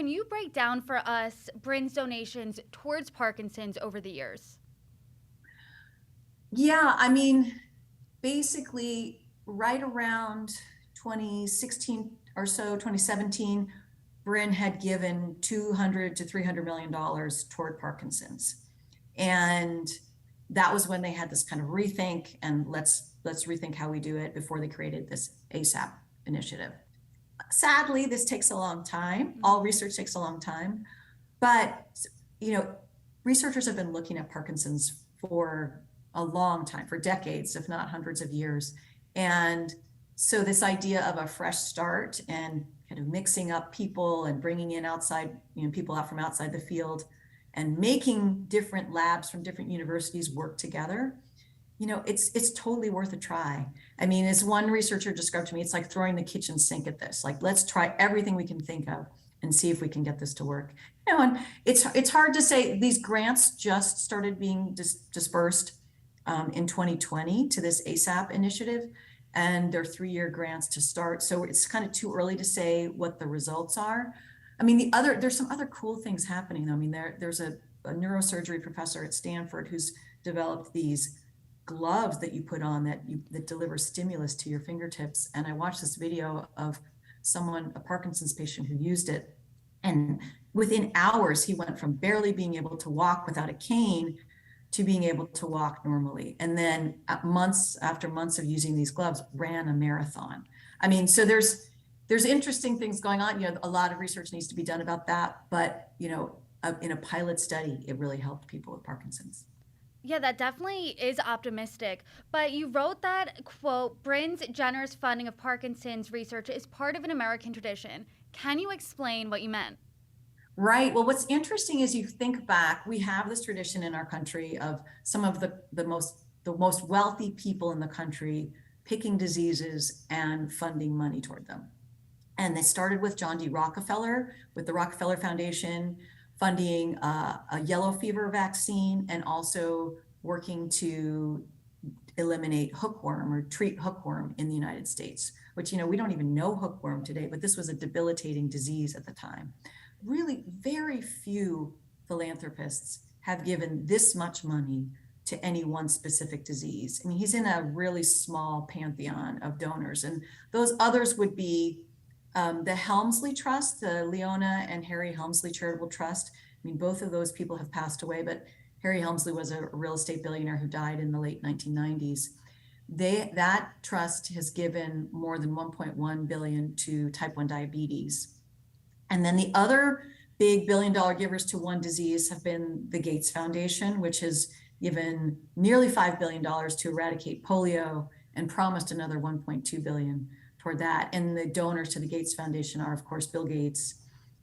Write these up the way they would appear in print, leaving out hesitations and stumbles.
can you break down for us Brin's donations towards Parkinson's over the years? Yeah, I mean, basically, right around 2016 or so, 2017, Brin had given 200 to $300 million toward Parkinson's. And that was when they had this kind of rethink and let's rethink how we do it before they created this ASAP initiative. Sadly, this takes a long time. All research takes a long time, but you know, researchers have been looking at Parkinson's for a long time, for decades, if not hundreds of years. And so this idea of a fresh start and kind of mixing up people and bringing in outside, people out from outside the field and making different labs from different universities work together, it's totally worth a try. I mean, as one researcher described to me, it's like throwing the kitchen sink at this. Like, let's try everything we can think of and see if we can get this to work. And it's hard to say. These grants just started being dispersed in 2020 to this ASAP initiative, and they're 3-year grants to start. So it's kind of too early to say what the results are. I mean, there's some other cool things happening though. I mean, there's a neurosurgery professor at Stanford who's developed these gloves that you put on that deliver stimulus to your fingertips. And I watched this video of a Parkinson's patient who used it. And within hours, he went from barely being able to walk without a cane to being able to walk normally. And then months after months of using these gloves, ran a marathon. I mean, so there's interesting things going on. A lot of research needs to be done about that, but in a pilot study, it really helped people with Parkinson's. Yeah, that definitely is optimistic. But you wrote that, quote, Brin's generous funding of Parkinson's research is part of an American tradition. Can you explain what you meant? Right. Well, what's interesting is you think back, we have this tradition in our country of some of the most wealthy people in the country picking diseases and funding money toward them. And they started with John D. Rockefeller, with the Rockefeller Foundation, funding a yellow fever vaccine and also working to eliminate hookworm or treat hookworm in the United States, which, we don't even know hookworm today, but this was a debilitating disease at the time. Really, very few philanthropists have given this much money to any one specific disease. I mean, he's in a really small pantheon of donors, and those others would be the Helmsley Trust, the Leona and Harry Helmsley Charitable Trust. I mean, both of those people have passed away, but Harry Helmsley was a real estate billionaire who died in the late 1990s. That trust has given more than 1.1 billion to type 1 diabetes. And then the other big billion-dollar givers to one disease have been the Gates Foundation, which has given nearly $5 billion to eradicate polio and promised another 1.2 billion toward that. And the donors to the Gates Foundation are, of course, Bill Gates,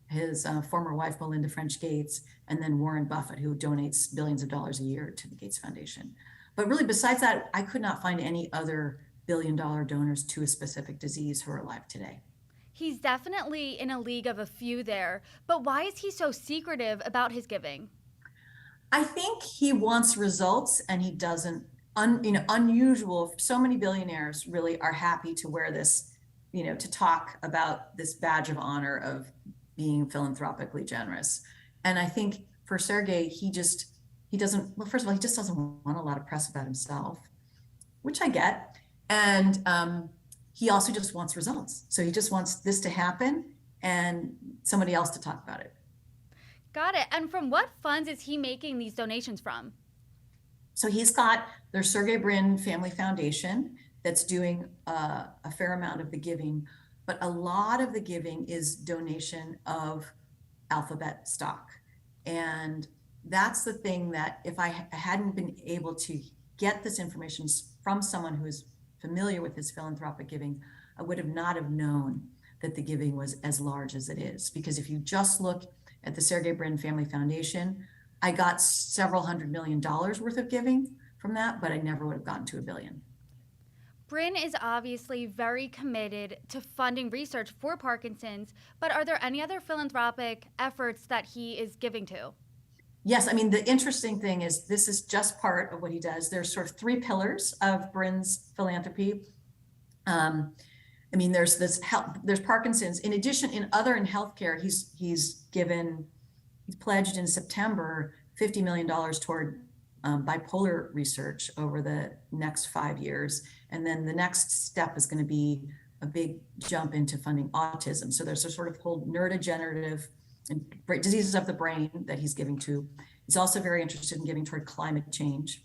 his former wife, Melinda French Gates, and then Warren Buffett, who donates billions of dollars a year to the Gates Foundation. But really, besides that, I could not find any other billion-dollar donors to a specific disease who are alive today. He's definitely in a league of a few there, but why is he so secretive about his giving? I think he wants results, and he doesn't. Unusual. So many billionaires really are happy to wear this, to talk about this badge of honor of being philanthropically generous. And I think for Sergey, he doesn't. Well, first of all, he just doesn't want a lot of press about himself, which I get, and he also just wants results. So he just wants this to happen and somebody else to talk about it. Got it. And from what funds is he making these donations from? So he's got their Sergey Brin Family Foundation that's doing a fair amount of the giving, but a lot of the giving is donation of Alphabet stock. And that's the thing that if I hadn't been able to get this information from someone who's familiar with his philanthropic giving, I would have not have known that the giving was as large as it is. Because if you just look at the Sergey Brin Family Foundation, I got several $100 million worth of giving from that, but I never would have gotten to $1 billion. Brin is obviously very committed to funding research for Parkinson's, but are there any other philanthropic efforts that he is giving to? Yes, I mean, the interesting thing is this is just part of what he does. There's sort of 3 pillars of Brin's philanthropy. I mean, there's this there's Parkinson's. In addition, in healthcare, he's pledged in September $50 million toward bipolar research over the next 5 years. And then the next step is going to be a big jump into funding autism. So there's a sort of whole neurodegenerative and diseases of the brain that he's giving to. He's also very interested in giving toward climate change.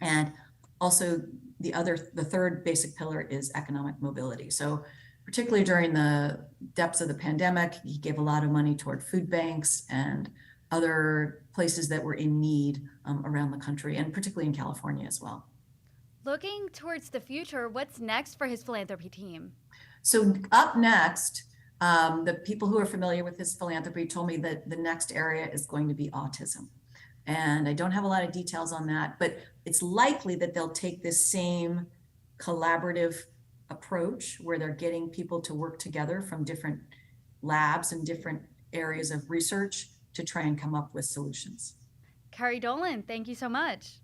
And also the third basic pillar is economic mobility. So particularly during the depths of the pandemic, he gave a lot of money toward food banks and other places that were in need around the country, and particularly in California as well. Looking towards the future, what's next for his philanthropy team? So up next, the people who are familiar with his philanthropy told me that the next area is going to be autism. And I don't have a lot of details on that, but it's likely that they'll take this same collaborative approach where they're getting people to work together from different labs and different areas of research to try and come up with solutions. Kerry Dolan, thank you so much.